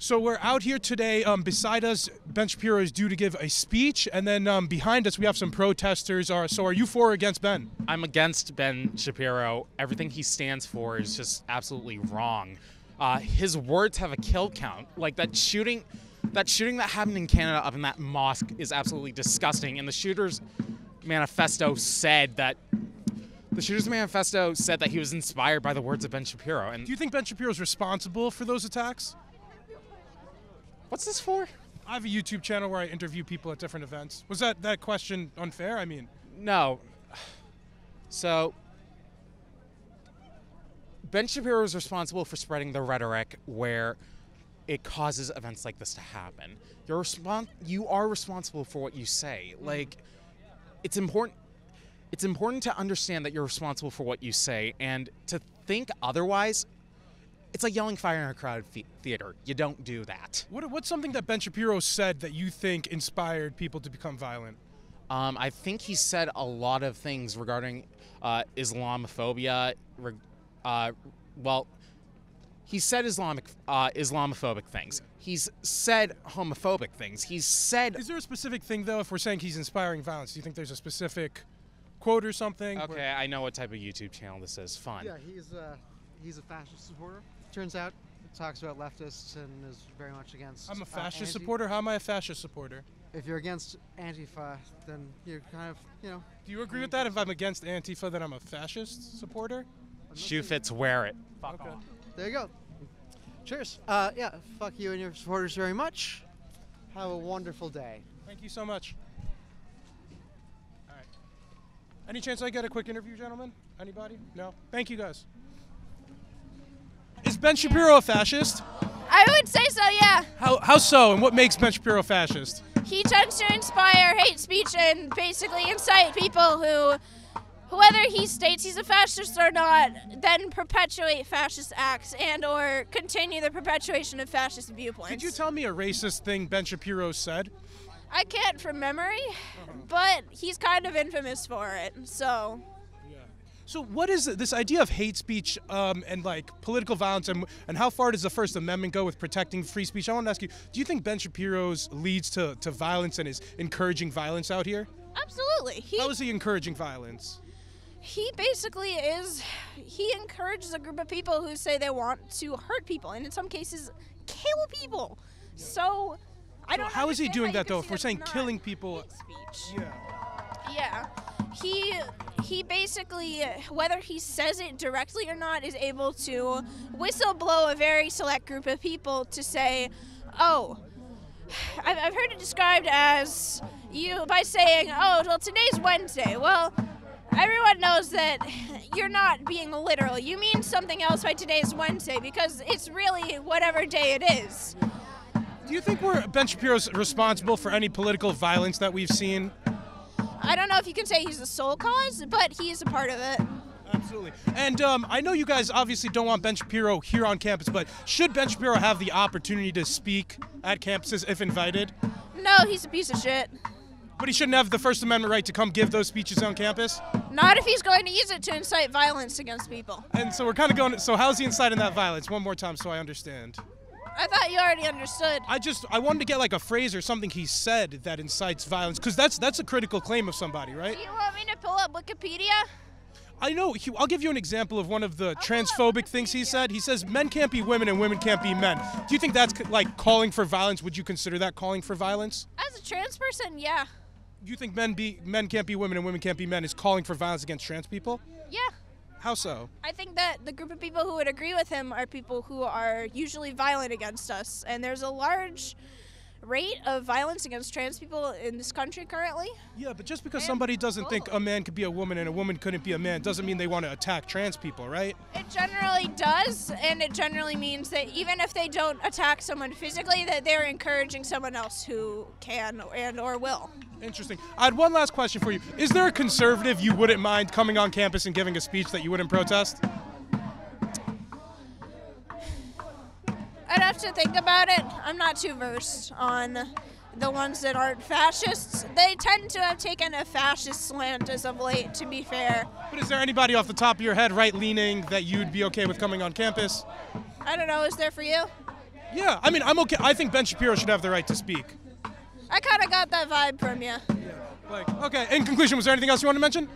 So we're out here today. Beside us, Ben Shapiro is due to give a speech, and then behind us we have some protesters. So are you for or against Ben? I'm against Ben Shapiro. Everything he stands for is just absolutely wrong. His words have a kill count. Like that shooting that happened in Canada up in that mosque is absolutely disgusting. And the shooter's manifesto said that he was inspired by the words of Ben Shapiro. And do you think Ben Shapiro is responsible for those attacks? What's this for? I have a YouTube channel where I interview people at different events. Was that question unfair? I mean, no. So Ben Shapiro is responsible for spreading the rhetoric where it causes events like this to happen. You are responsible for what you say. Like, it's important to understand that you're responsible for what you say, and to think otherwise, it's like yelling fire in a crowded theater. You don't do that. What's something that Ben Shapiro said that you think inspired people to become violent? I think he said a lot of things regarding Islamophobia. He said Islamophobic things. He's said homophobic things. He's said... Is there a specific thing, though, if we're saying he's inspiring violence? Do you think there's a specific quote or something? Okay, I know what type of YouTube channel this is. Fun. Yeah, he's a fascist supporter. Turns out, it talks about leftists and is very much against... I'm a fascist supporter? How am I a fascist supporter? If you're against Antifa, then you're kind of, Do you agree with that? If I'm against Antifa, then I'm a fascist supporter? Shoe fits, wear it. Fuck okay. off. There you go. Cheers. Yeah, fuck you and your supporters very much. Have a wonderful day. Thank you so much. All right. Any chance I get a quick interview, gentlemen? Anybody? No? Thank you, guys. Is Ben Shapiro a fascist? I would say so, yeah. How so, and what makes Ben Shapiro a fascist? He tends to inspire hate speech and basically incite people who, whether he states he's a fascist or not, then perpetuate fascist acts and or continue the perpetuation of fascist viewpoints. Could you tell me a racist thing Ben Shapiro said? I can't from memory, but he's kind of infamous for it, so... So what is this idea of hate speech and like political violence, and how far does the First Amendment go with protecting free speech? I want to ask you, do you think Ben Shapiro's leads to violence and is encouraging violence out here? Absolutely. How is he encouraging violence? He basically he encourages a group of people who say they want to hurt people and in some cases kill people. Yeah. So I don't know. How is he doing that though? If we're saying killing people, hate speech. Yeah. He basically, whether he says it directly or not, is able to whistle-blow a very select group of people to say, oh, I've heard it described as by saying, oh, well, today's Wednesday. Well, everyone knows that you're not being literal. You mean something else by today's Wednesday because it's really whatever day it is. Do you think Ben Shapiro's responsible for any political violence that we've seen? I don't know if you can say he's the sole cause, but he's a part of it. Absolutely. And I know you guys obviously don't want Ben Shapiro here on campus, but should Ben Shapiro have the opportunity to speak at campuses if invited? No, he's a piece of shit. But he shouldn't have the First Amendment right to come give those speeches on campus? Not if he's going to use it to incite violence against people. And so we're kind of going, so how's he inciting that violence? One more time so I understand. I thought you already understood. I wanted to get like a phrase or something he said that incites violence, because that's a critical claim of somebody, right? Do you want me to pull up Wikipedia? I know. I'll give you an example of one of the transphobic things he said. He says men can't be women and women can't be men. Do you think that's like calling for violence? Would you consider that calling for violence? As a trans person, yeah. Do you think men can't be women and women can't be men is calling for violence against trans people? Yeah. How so? I think that the group of people who would agree with him are people who are usually violent against us. And there's a large rate of violence against trans people in this country currently. Yeah, but just because somebody doesn't think a man could be a woman and a woman couldn't be a man doesn't mean they want to attack trans people, right? It generally does, and it generally means that even if they don't attack someone physically, that they're encouraging someone else who can and or will. Interesting. I had one last question for you. Is there a conservative you wouldn't mind coming on campus and giving a speech that you wouldn't protest? I'd have to think about it. I'm not too versed on the ones that aren't fascists. They tend to have taken a fascist slant as of late, to be fair. But is there anybody off the top of your head right-leaning that you'd be okay with coming on campus? I don't know. Is there for you? Yeah, I mean, I'm okay. I think Ben Shapiro should have the right to speak. I kind of got that vibe from you. Like, okay, in conclusion, was there anything else you want to mention?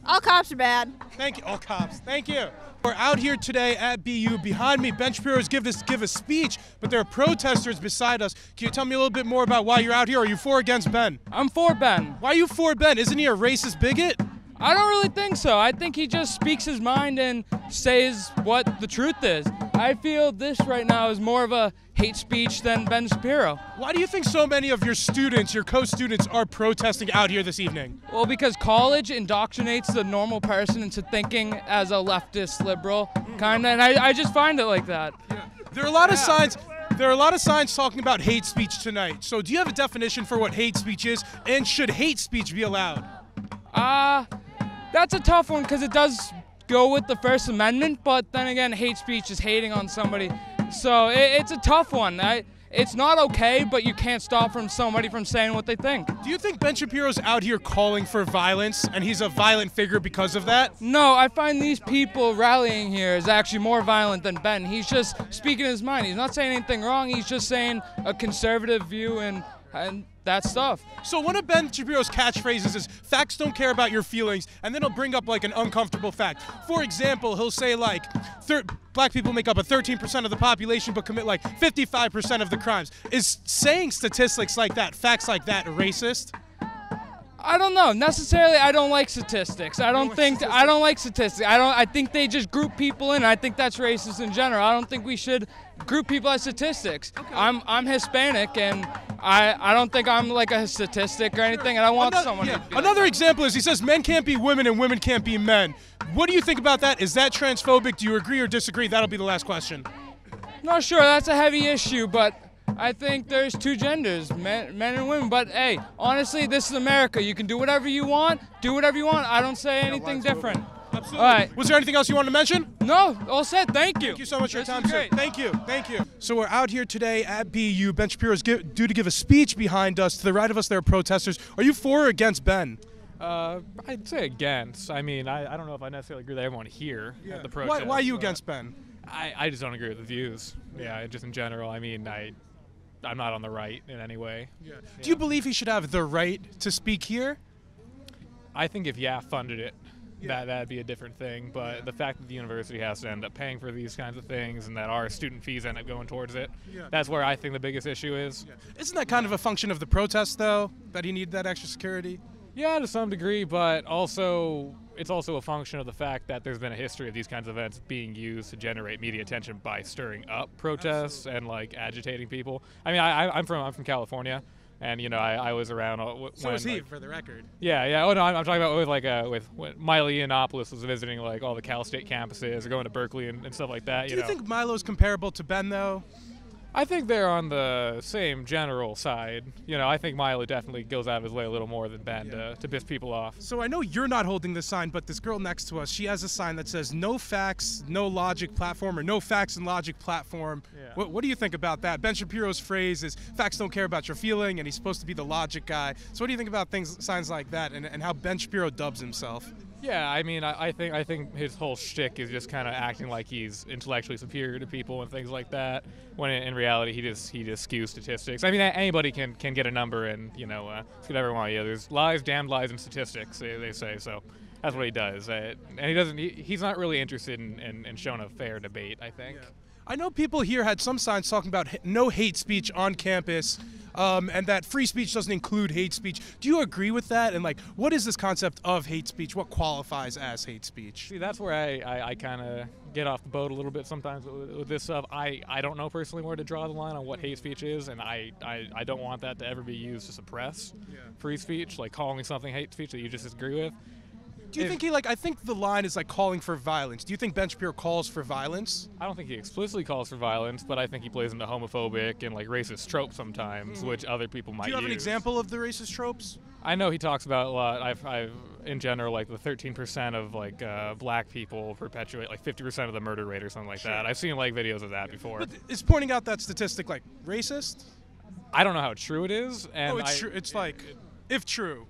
All cops are bad. Thank you. All cops. Thank you. We're out here today at BU. Behind me, Ben Shapiro's give a speech, but there are protesters beside us. Can you tell me a little bit more about why you're out here? Are you for or against Ben? I'm for Ben. Why are you for Ben? Isn't he a racist bigot? I don't really think so. I think he just speaks his mind and says what the truth is. I feel this right now is more of a hate speech than Ben Shapiro. Why do you think so many of your students, your co-students, are protesting out here this evening? Well, because college indoctrinates the normal person into thinking as a leftist liberal kind of, and I just find it like that. There are a lot of signs. There are a lot of signs talking about hate speech tonight. So do you have a definition for what hate speech is, and should hate speech be allowed? That's a tough one because it does go with the First Amendment, but then again, hate speech is hating on somebody. So it's a tough one. It's not okay, but you can't stop somebody from saying what they think. Do you think Ben Shapiro's out here calling for violence, and he's a violent figure because of that? No, I find these people rallying here is actually more violent than Ben. He's just speaking his mind. He's not saying anything wrong. He's just saying a conservative view and that stuff. So one of Ben Shapiro's catchphrases is, facts don't care about your feelings, and then he'll bring up like an uncomfortable fact. For example, he'll say like, black people make up 13% of the population but commit like 55% of the crimes. Is saying statistics like that, facts like that, racist? I don't know. Necessarily, I don't like statistics. I don't like statistics. I think they just group people in. I think that's racist in general. I don't think we should group people as statistics. Okay. I'm Hispanic, and I don't think I'm like a statistic or anything, and I want someone to be Another example is he says men can't be women and women can't be men. What do you think about that? Is that transphobic? Do you agree or disagree? That'll be the last question. Not sure. That's a heavy issue, but I think there's two genders, men and women. But hey, honestly, this is America. You can do whatever you want. Do whatever you want. I don't say anything different. Absolutely. All right. Was there anything else you wanted to mention? No, all set. Thank you. Thank you so much for your time, sir. Great. Thank you. Thank you. So we're out here today at BU. Ben Shapiro is due to give a speech behind us. To the right of us, there are protesters. Are you for or against Ben? I'd say against. I mean, I don't know if I necessarily agree that everyone here at the protest. Why are you against Ben? I just don't agree with the views. Yeah, just in general. I mean, I'm not on the right in any way. Yeah. Do you believe he should have the right to speak here? I think if YAF funded it, that'd be a different thing. But the fact that the university has to end up paying for these kinds of things and that our student fees end up going towards it, that's where I think the biggest issue is. Yeah. Isn't that kind of a function of the protest, though, that he needed that extra security? Yeah, to some degree, but also it's also a function of the fact that there's been a history of these kinds of events being used to generate media attention by stirring up protests and like agitating people. I mean, I'm from California, and you know I was around. So was he, for the record. Yeah. Oh no, I'm talking about with when Milo Yiannopoulos was visiting like all the Cal State campuses or going to Berkeley and stuff like that. Do you think Milo's comparable to Ben though? I think they're on the same general side. You know, I think Milo definitely goes out of his way a little more than Ben to piss people off. So I know you're not holding this sign, but this girl next to us, she has a sign that says "No facts, no logic platform," or "No facts and logic platform." Yeah. What do you think about that? Ben Shapiro's phrase is "Facts don't care about your feeling," and he's supposed to be the logic guy. So what do you think about signs like that, and how Ben Shapiro dubs himself? Yeah, I mean, I think his whole shtick is just kind of acting like he's intellectually superior to people and things like that. When in reality, he just skews statistics. I mean, anybody can get a number and it's whatever you want. Yeah, there's lies, damned lies, and statistics. They say so. That's what he does, and he's not really interested in showing a fair debate, I think. Yeah. I know people here had some signs talking about no hate speech on campus. And that free speech doesn't include hate speech. Do you agree with that? And like, what is this concept of hate speech? What qualifies as hate speech? See, that's where I kind of get off the boat a little bit sometimes with this stuff. I don't know personally where to draw the line on what hate speech is, and I don't want that to ever be used to suppress free speech, like calling something hate speech that you just disagree with. Do you think I think the line is like calling for violence. Do you think Ben Shapiro calls for violence? I don't think he explicitly calls for violence, but I think he plays into homophobic and like racist tropes sometimes, which other people might use. Do you have an example of the racist tropes? I know he talks about a lot. I've in general, like the 13% of like black people perpetuate like 50% of the murder rate or something like that. I've seen like videos of that before. But is pointing out that statistic like racist? I don't know how true it is. And it's true. It's if true.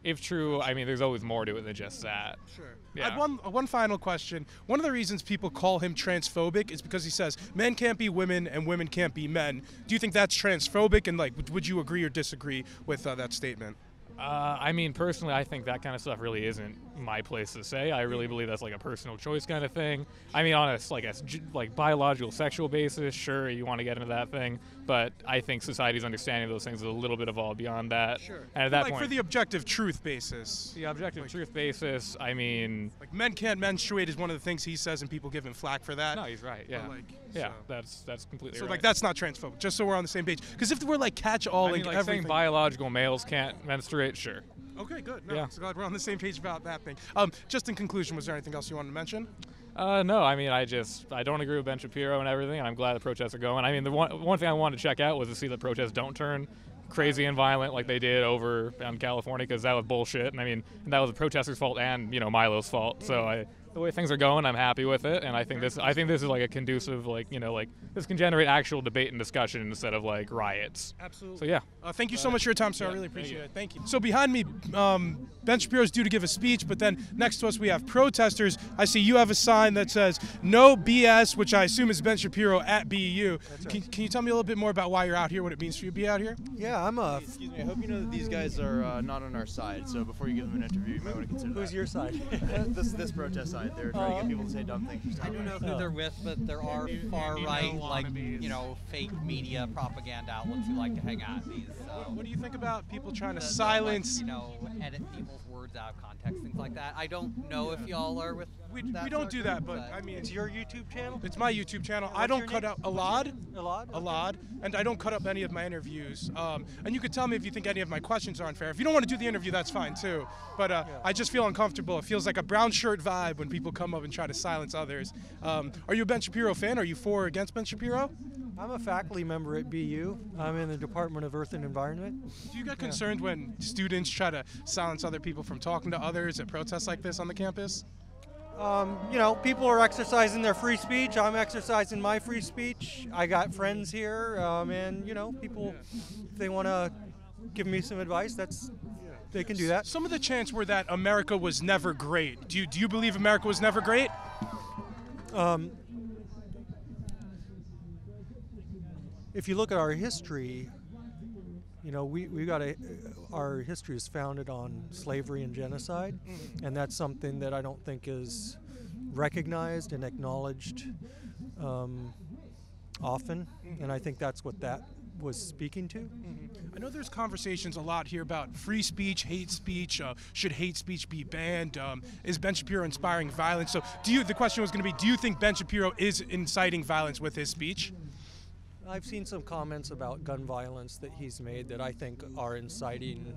If true, I mean, there's always more to it than just that. Sure. Yeah. One final question. One of the reasons people call him transphobic is because he says men can't be women and women can't be men. Do you think that's transphobic? And like, would you agree or disagree with that statement? I mean, personally, I think that kind of stuff really isn't my place to say. I really believe that's like a personal choice kind of thing. I mean, on a biological, sexual basis, sure, you want to get into that thing, but I think society's understanding of those things is a little bit evolved beyond that. Sure. And at that like point, for the objective truth basis. the objective truth basis, I mean, Like men can't menstruate is one of the things he says, and people give him flack for that. no, he's right. Yeah, But, like, yeah, so- that's completely So right. like that's not transphobic. Just so we're on the same page. Because if we're like catch-all I mean, like everything. saying biological males can't menstruate, sure. Okay, good. No, Yeah. so glad we're on the same page about that thing. Just in conclusion, was there anything else you wanted to mention? No, I mean, I don't agree with Ben Shapiro and everything, and I'm glad the protests are going. I mean, the one thing I wanted to check out was to see the protests don't turn crazy and violent like they did over in California, because that was bullshit. And I mean, that was the protesters' fault and Milo's fault. So the way things are going, I'm happy with it, and I think this is like a conducive, like this can generate actual debate and discussion instead of like riots. Absolutely. So yeah. Thank you so much for your time, sir. I Yeah, really thank appreciate you. it. Thank you. So behind me, Ben Shapiro is due to give a speech, but then next to us we have protesters. I see you have a sign that says "No BS," which I assume is Ben Shapiro at BEU. Can you tell me a little bit more about why you're out here, what it means for you to be out here? Yeah, I'm a. Excuse me. I hope you know that these guys are not on our side. So before you give them an interview, you might want to consider Who's that. your side? this protest side. They're trying to get people to say dumb things. I don't know who they're with, but there are far-right, fake media propaganda outlets who like to hang out at these. What do you think about people trying to the, silence? edit people's words out of context, things like that. I don't know if y'all are with. We that don't sort do of that, group, but I mean, It's your YouTube channel? it's my YouTube channel. I What's don't your cut name? out Elad. Elad? Elad, and I don't cut up any of my interviews. And you could tell me if you think any of my questions are unfair. If you don't want to do the interview, that's fine too. But I just feel uncomfortable. It feels like a brown shirt vibe when people come up and try to silence others. Are you a Ben Shapiro fan? Are you for or against Ben Shapiro? I'm a faculty member at BU. I'm in the Department of Earth and Environment. Do you get concerned when students try to silence other people from talking to others at protests like this on the campus? People are exercising their free speech. I'm exercising my free speech. I got friends here, and people, if they want to give me some advice, they can do that. Some of the chants were that America was never great. Do you believe America was never great? If you look at our history, our history is founded on slavery and genocide, and that's something that I don't think is recognized and acknowledged often, and I think that's what that was speaking to. I know there's conversations a lot here about free speech, hate speech. Should hate speech be banned? Is Ben Shapiro inspiring violence? So, the question was going to be, do you think Ben Shapiro is inciting violence with his speech? I've seen some comments about gun violence that he's made that I think are inciting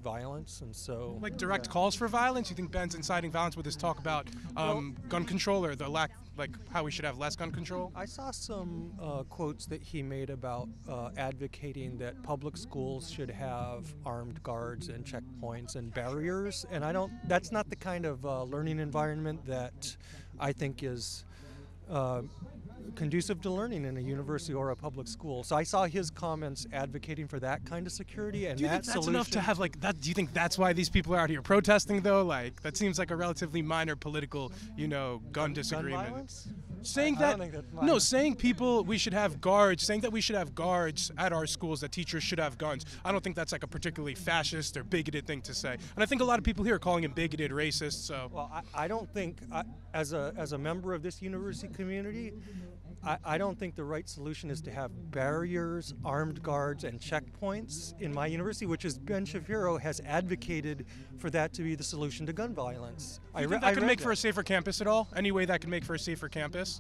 violence, and so Like direct calls for violence? You think Ben's inciting violence with his talk about gun control or the lack, like how we should have less gun control? I saw some quotes that he made about advocating that public schools should have armed guards and checkpoints and barriers, and that's not the kind of learning environment that I think is conducive to learning in a university or a public school. So I saw his comments advocating for that kind of security, and Do you think that's enough to have like that? Do you think that's why these people are out here protesting though? Like that seems like a relatively minor political, gun disagreement. violence? Saying I that don't think that's no, minor. saying we should have guards, saying that we should have guards at our schools, that teachers should have guns. I don't think that's like a particularly fascist or bigoted thing to say. And I think a lot of people here are calling him bigoted, racist. So Well, I don't think, as a member of this university community, I don't think the right solution is to have barriers, armed guards, and checkpoints in my university, which is Ben Shapiro has advocated for that to be the solution to gun violence. do you think that could make for a safer campus at all? Any way that could make for a safer campus?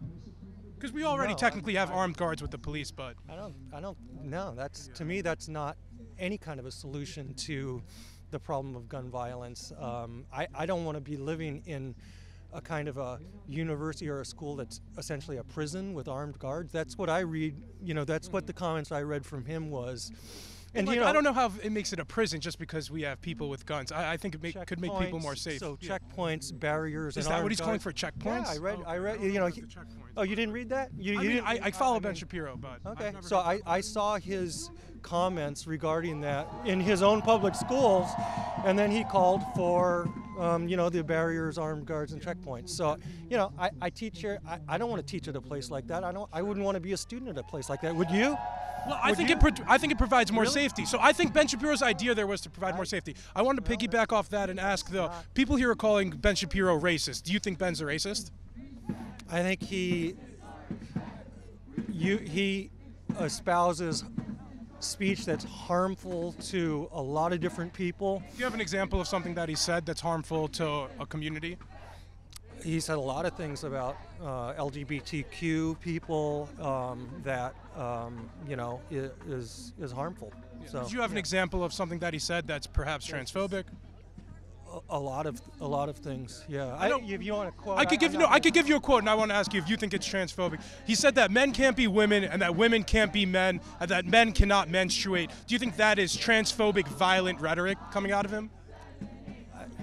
Because we already No, technically have armed guards with the police, but I don't. No, to me, that's not any kind of a solution to the problem of gun violence. I don't want to be living in a kind of a university or a school that's essentially a prison with armed guards. That's what I read. That's what the comments I read from him was. And I don't know how it makes it a prison just because we have people with guns. I think could make people more checkpoints, safe. So checkpoints, barriers, Is and that armed what he's calling guards. for? Checkpoints? Yeah, I read. Checkpoints. Oh, you didn't read that? I follow Ben Shapiro, but Okay, I've never so heard I saw his comments regarding that in his own public schools, and then he called for the barriers, armed guards, and checkpoints. So, I teach here. I don't want to teach at a place like that. I wouldn't want to be a student at a place like that. Would you? Well, I think it provides more safety. So I think Ben Shapiro's idea there was to provide more safety. I wanted to piggyback off that and ask, though, people here are calling Ben Shapiro racist. Do you think Ben's a racist? I think he espouses speech that's harmful to a lot of different people. Do you have an example of something that he said that's harmful to a community? He said a lot of things about LGBTQ people that is harmful. Yeah. So, do you have an example of something that he said that's perhaps transphobic? A lot of things. Yeah. If you want a quote, I could give you a quote, and I want to ask you if you think it's transphobic. He said that men can't be women, and that women can't be men, and that men cannot menstruate. Do you think that is transphobic, violent rhetoric coming out of him?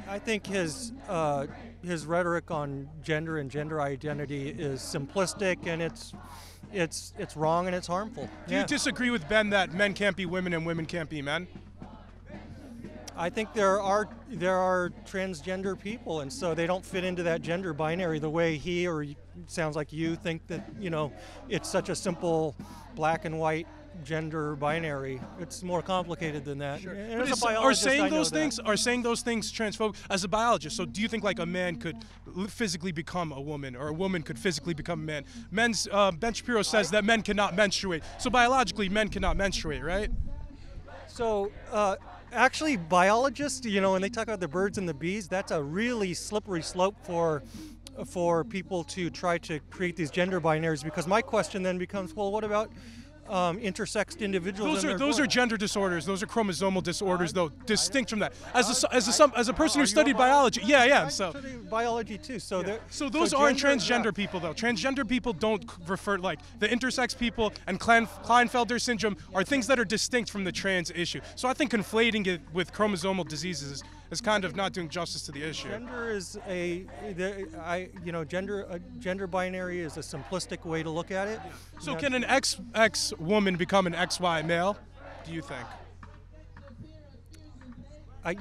I think his rhetoric on gender and gender identity is simplistic, and it's wrong and it's harmful. Do you disagree with Ben that men can't be women and women can't be men? I think there are transgender people, and so they don't fit into that gender binary the way he or sounds like you think that it's such a simple black and white gender binary. It's more complicated than that. Sure. And But as a biologist, are I know saying those things transphobic as a biologist? So do you think like a man could physically become a woman, or a woman could physically become a man? Ben Shapiro says that men cannot menstruate. So biologically, men cannot menstruate, right? So actually, biologists, when they talk about the birds and the bees, that's a really slippery slope for people to try to create these gender binaries. Because my question then becomes, well, what about intersexed individuals? Those are gender disorders. Those are chromosomal disorders, though, distinct from that. As a person who studied biology, I studied biology too. So those aren't transgender people, though. Transgender people don't refer like the intersex people and Klinefelter syndrome are things that are distinct from the trans issue. So I think conflating it with chromosomal diseases is kind of not doing justice to the issue. Gender is gender binary is a simplistic way to look at it. So can an XX woman become an XY male? Do you think? I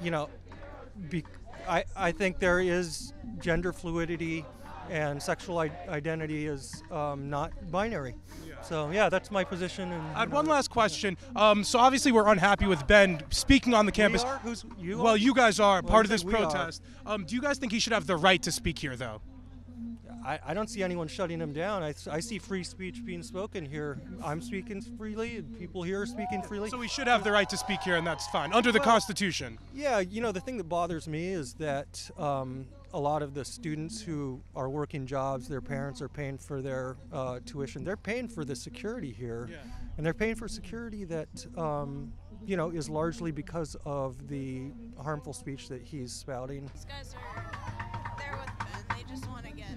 think there is gender fluidity, and sexual identity is not binary. So that's my position. And I had one last question. So obviously we're unhappy with Ben speaking on the campus. We are? Who's you? Well, you guys are part of this we are. protest. Do you guys think he should have the right to speak here, though? I don't see anyone shutting him down. I see free speech being spoken here. I'm speaking freely, and people here are speaking freely. So we should have the right to speak here, and that's fine, under the Constitution. Yeah, the thing that bothers me is that a lot of the students who are working jobs, their parents are paying for their tuition. They're paying for the security here, and they're paying for security that is largely because of the harmful speech that he's spouting. These guys are there with Ben. They just want to get.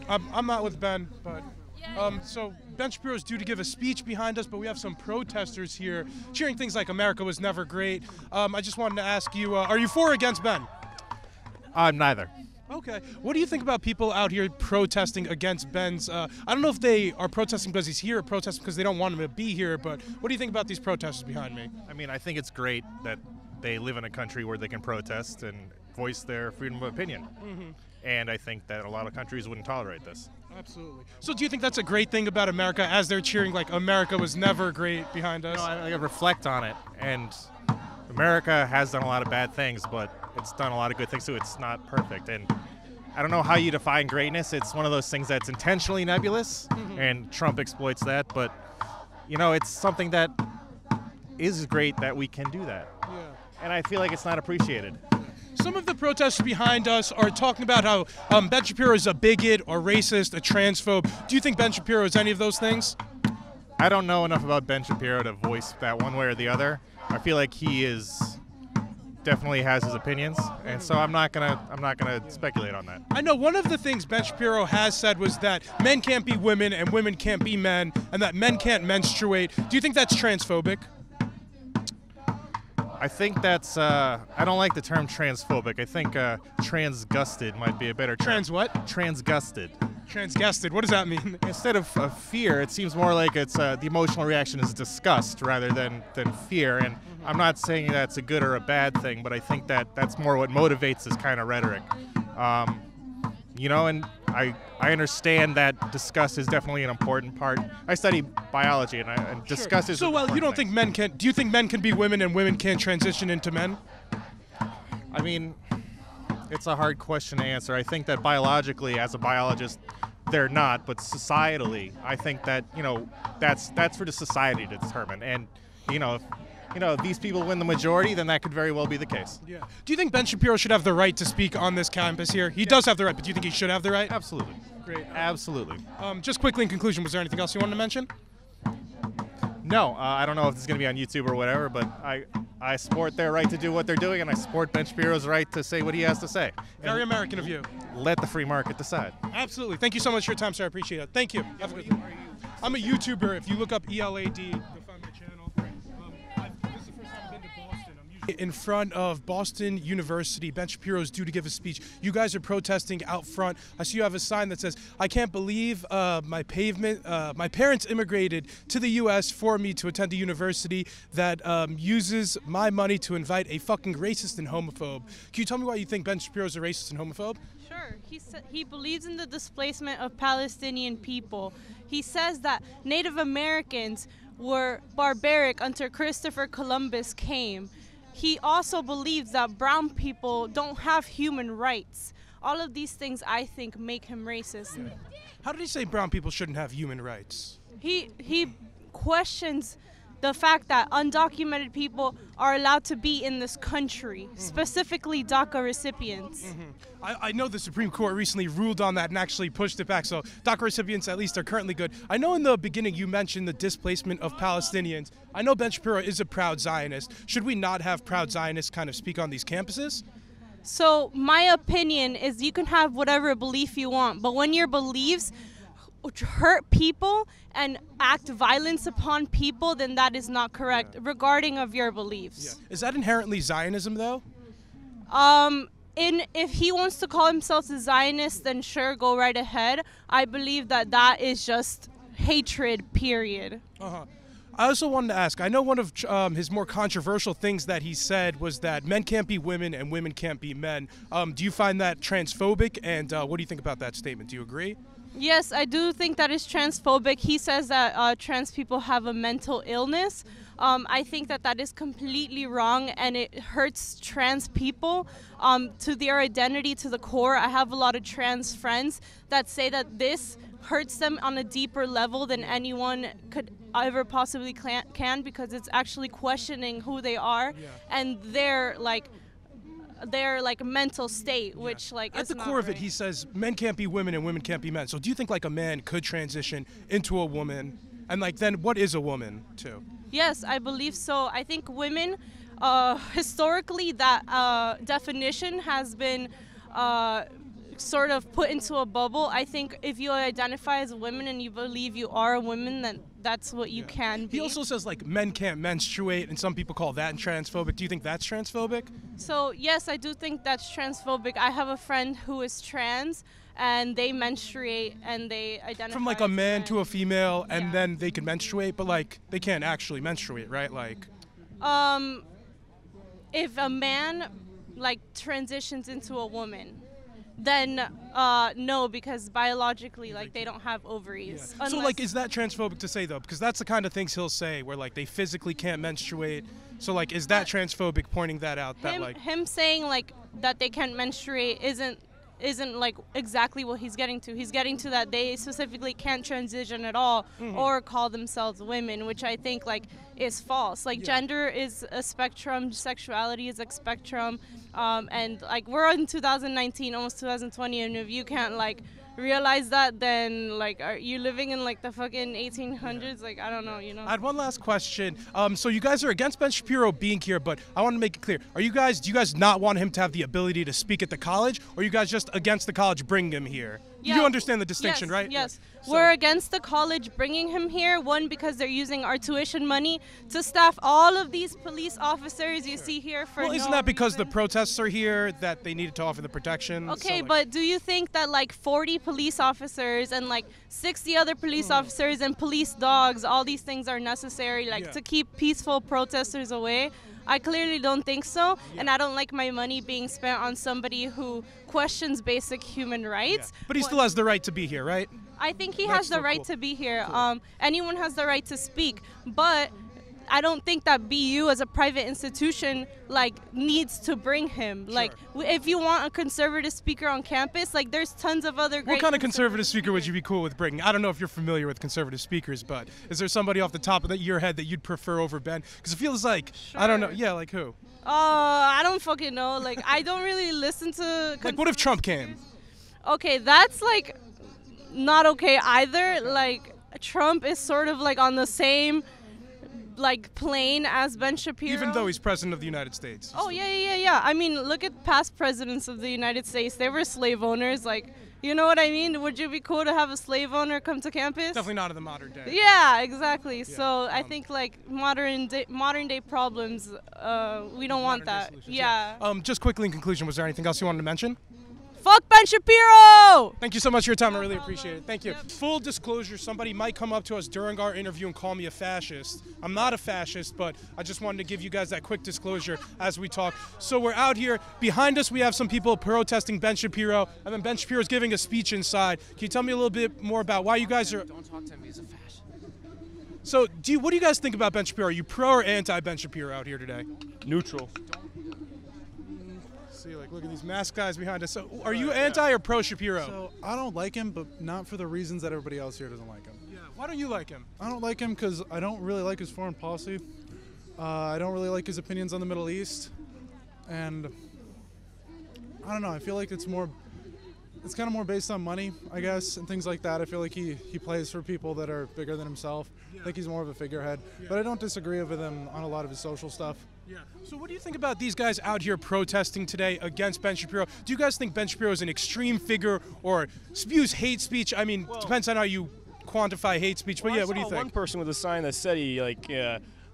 I'm not with Ben, but so Ben Shapiro is due to give a speech behind us, but we have some protesters here cheering things like "America was never great." I just wanted to ask you: are you for or against Ben? Neither. Okay. What do you think about people out here protesting against Ben's? I don't know if they are protesting because he's here or protesting because they don't want him to be here, but what do you think about these protesters behind me? I mean, I think it's great that they live in a country where they can protest and voice their freedom of opinion. Mm-hmm. And I think that a lot of countries wouldn't tolerate this. Absolutely. So do you think that's a great thing about America, as they're cheering like America was never great behind us? I reflect on it, and America has done a lot of bad things, but it's done a lot of good things too. It's not perfect, and I don't know how you define greatness. It's one of those things that's intentionally nebulous, and Trump exploits that, but it's something that is great that we can do that. Yeah. And I feel like it's not appreciated. Some of the protesters behind us are talking about how Ben Shapiro is a bigot or racist, a transphobe. Do you think Ben Shapiro is any of those things? I don't know enough about Ben Shapiro to voice that one way or the other. I feel like he definitely has his opinions, and so I'm not gonna speculate on that. I know one of the things Ben Shapiro has said was that men can't be women and women can't be men, and that men can't menstruate. Do you think that's transphobic? I think that's, I don't like the term transphobic. I think transgusted might be a better term. Trans what? Transgusted. Transgested. What does that mean? Instead of fear, it seems more like it's the emotional reaction is disgust rather than fear. And I'm not saying that's a good or a bad thing, but I think that's more what motivates this kind of rhetoric. And I understand that disgust is definitely an important part. I study biology, and disgust is. So, well, you don't think men can? Do you think men can be women and women can't transition into men? I mean, it's a hard question to answer. I think that biologically, as a biologist, they're not, but societally, I think that that's for the society to determine. And if these people win the majority, then that could very well be the case. Yeah. Do you think Ben Shapiro should have the right to speak on this campus here? He does have the right, but do you think he should have the right? Absolutely. Great. Absolutely. Just quickly in conclusion, was there anything else you wanted to mention? No, I don't know if this is going to be on YouTube or whatever, but I support their right to do what they're doing, and I support Ben Shapiro's right to say what he has to say. Very American of you. Let the free market decide. Absolutely. Thank you so much for your time, sir. I appreciate it. Thank you. Have a good day. I'm a YouTuber. If you look up ELAD, you'll find my channel. This is the first time I've been to Boston. I'm usually in front of Boston University. Ben Shapiro is due to give a speech. You guys are protesting out front. I see you have a sign that says, "I can't believe my parents immigrated to the U.S. for me to attend a university that uses my money to invite a fucking racist and homophobe." Can you tell me why you think Ben Shapiro is a racist and homophobe? Sure. He believes in the displacement of Palestinian people. He says that Native Americans were barbaric until Christopher Columbus came. He also believes that brown people don't have human rights. All of these things, I think, make him racist. How did he say brown people shouldn't have human rights? He questions the fact that undocumented people are allowed to be in this country, specifically DACA recipients. I know the Supreme Court recently ruled on that and actually pushed it back, so DACA recipients at least are currently good. I know in the beginning you mentioned the displacement of Palestinians. I know Ben Shapiro is a proud Zionist. Should we not have proud Zionists kind of speak on these campuses? So my opinion is you can have whatever belief you want, but when your beliefs hurt people and act violence upon people, then that is not correct regarding of your beliefs. Is that inherently Zionism though? If he wants to call himself a Zionist, then sure, go right ahead. I believe that is just hatred, period. I also wanted to ask, I know one of his more controversial things that he said was that men can't be women and women can't be men. Do you find that transphobic, and what do you think about that statement? Do you agree? Yes, I do think that is transphobic. He says that trans people have a mental illness. I think that is completely wrong, and it hurts trans people to their identity, to the core. I have a lot of trans friends that say that this hurts them on a deeper level than anyone could ever possibly can, because it's actually questioning who they are and their mental state, which at the core of it, he says men can't be women and women can't be men. So do you think like a man could transition into a woman, and then what is a woman too? Yes, I believe so. I think women, historically, that definition has been sort of put into a bubble. I think if you identify as a woman and you believe you are a woman, then that's what you can be. He also says men can't menstruate, and some people call that transphobic. Do you think that's transphobic? So yes, I do think that's transphobic. I have a friend who is trans, and they menstruate and they identify from a man to a female, and then they can menstruate, but they can't actually menstruate, right? If a man transitions into a woman, then no, because biologically they don't have ovaries. Yeah. So is that transphobic to say though? Because that's the kind of things he'll say where they physically can't menstruate. So is that transphobic, pointing that out? Him saying that they can't menstruate isn't exactly what he's getting to. He's getting to that they specifically can't transition at all or call themselves women, which I think is false. Gender is a spectrum, sexuality is a spectrum, and we're in 2019, almost 2020, and if you can't realize that, then are you living in the fucking 1800s? I don't know, I had one last question. So you guys are against Ben Shapiro being here, but I want to make it clear: do you guys not want him to have the ability to speak at the college, or are you guys just against the college bringing him here? You understand the distinction, yes, right? Yes. So- We're against the college bringing him here. One, because they're using our tuition money to staff all of these police officers you see here for Well, isn't no that because the reason. protests are here that they needed to offer the protection? Okay, So, like- but do you think that like 40 police officers and like 60 other police officers and police dogs, all these things are necessary like to keep peaceful protesters away? I clearly don't think so, and I don't like my money being spent on somebody who questions basic human rights. But he still has the right to be here, right? I think he That's has the so right cool. to be here. Anyone has the right to speak, but I don't think that BU as a private institution like needs to bring him. Like if you want a conservative speaker on campus, like there's tons of other great What kind of conservative speaker would you be cool with bringing? I don't know if you're familiar with conservative speakers, but is there somebody off the top of your head that you'd prefer over Ben? Because it feels like, I don't know, yeah, like who? I don't fucking know. Like I don't really listen to Like what if Trump came? Okay, that's like not okay either. Like Trump is sort of like on the same like plane as Ben Shapiro. Even though he's president of the United States. Oh yeah. I mean, look at past presidents of the United States. They were slave owners. Like, you know what I mean? Would you be cool to have a slave owner come to campus? Definitely not in the modern day. Yeah, exactly. So I think like modern day problems, we don't want that. Yeah. Just quickly in conclusion, was there anything else you wanted to mention? Fuck Ben Shapiro! Thank you so much for your time. I really appreciate it. Thank you. Full disclosure, somebody might come up to us during our interview and call me a fascist. I'm not a fascist, but I just wanted to give you guys that quick disclosure as we talk. So we're out here. Behind us, we have some people protesting Ben Shapiro, and then Ben Shapiro's giving a speech inside. Can you tell me a little bit more about why you guys are... Don't talk to him, he's a fascist. So what do you guys think about Ben Shapiro? Are you pro or anti Ben Shapiro out here today? Neutral. See, like, look at these masked guys behind us. So, are you anti or pro Shapiro? So, I don't like him, but not for the reasons that everybody else here doesn't like him. Yeah. Why don't you like him? I don't like him because I don't really like his foreign policy. I don't really like his opinions on the Middle East. And I don't know, I feel like it's kind of more based on money, I guess, and things like that. I feel like he plays for people that are bigger than himself. I think he's more of a figurehead. But I don't disagree with him on a lot of his social stuff. Yeah. So what do you think about these guys out here protesting today against Ben Shapiro? Do you guys think Ben Shapiro is an extreme figure or spews hate speech? I mean, depends on how you quantify hate speech. But yeah, what do you think? One person with a sign that said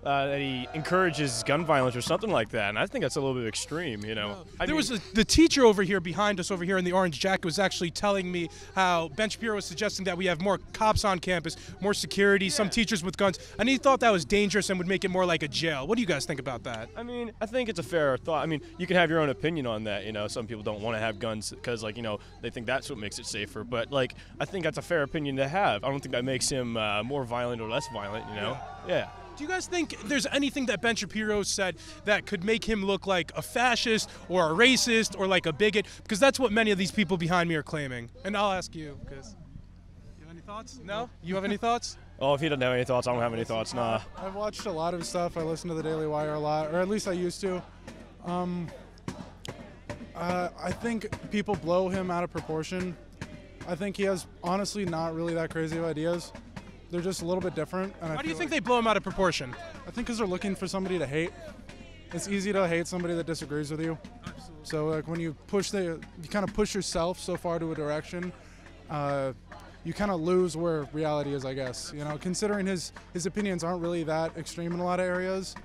that he encourages gun violence or something like that, and I think that's a little bit extreme, you know. The teacher over here behind us over here in the orange jacket was actually telling me how Ben Shapiro was suggesting that we have more cops on campus, more security, some teachers with guns, and he thought that was dangerous and would make it more like a jail. What do you guys think about that? I mean, I think it's a fair thought. I mean, you can have your own opinion on that, you know. Some people don't want to have guns because, like, you know, they think that's what makes it safer, but, like, I think that's a fair opinion to have. I don't think that makes him more violent or less violent, you know. Yeah. Do you guys think there's anything that Ben Shapiro said that could make him look like a fascist or a racist or like a bigot? Because that's what many of these people behind me are claiming. And I'll ask you, because you have any thoughts? No? You have any thoughts? Oh, if he doesn't have any thoughts, I don't have any thoughts, nah. I've watched a lot of his stuff. I listen to the Daily Wire a lot, or at least I used to. I think people blow him out of proportion. I think he has, honestly, not really that crazy of ideas. They're just a little bit different. And Why do you think they blow him out of proportion? I think because they're looking for somebody to hate. It's easy to hate somebody that disagrees with you. Absolutely. So like when you kind of push yourself so far to a direction, you kind of lose where reality is, I guess. You know, considering his opinions aren't really that extreme in a lot of areas.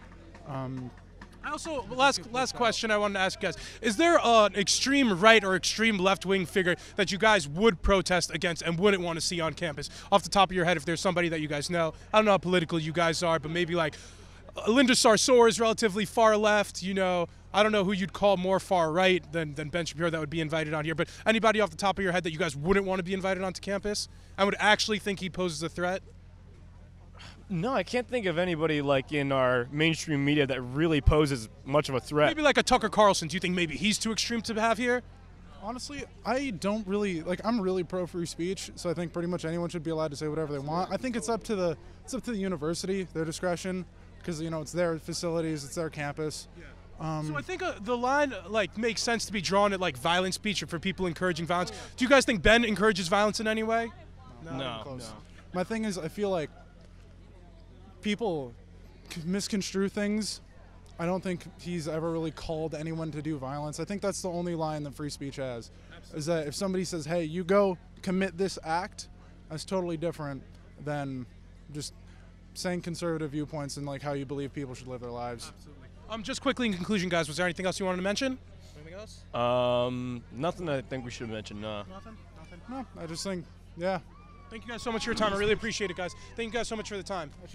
I also, last question I wanted to ask you guys. Is there an extreme right or extreme left-wing figure that you guys would protest against and wouldn't want to see on campus? Off the top of your head, if there's somebody that you guys know. I don't know how political you guys are, but maybe like Linda Sarsour is relatively far left, you know. I don't know who you'd call more far right than Ben Shapiro that would be invited on here, but anybody off the top of your head that you guys wouldn't want to be invited onto campus and would actually think he poses a threat? No, I can't think of anybody like in our mainstream media that really poses much of a threat. Maybe like a Tucker Carlson. Do you think maybe he's too extreme to have here? Honestly, I don't really I'm really pro free speech, so I think pretty much anyone should be allowed to say whatever they want. I think it's up to the university, their discretion, because you know it's their facilities, it's their campus. Yeah. So I think the line like makes sense to be drawn at like violent speech or for people encouraging violence. Do you guys think Ben encourages violence in any way? No. My thing is, I feel like people misconstrue things. I don't think he's ever really called anyone to do violence. I think that's the only line that free speech has, is that if somebody says, hey, you go commit this act, that's totally different than just saying conservative viewpoints and like how you believe people should live their lives. Just quickly in conclusion, guys, was there anything else you wanted to mention? Anything else? Nothing I think we should mention. Nothing. No, I just think, yeah. Thank you guys so much for your time. I really appreciate it, guys. Thank you guys so much for the time.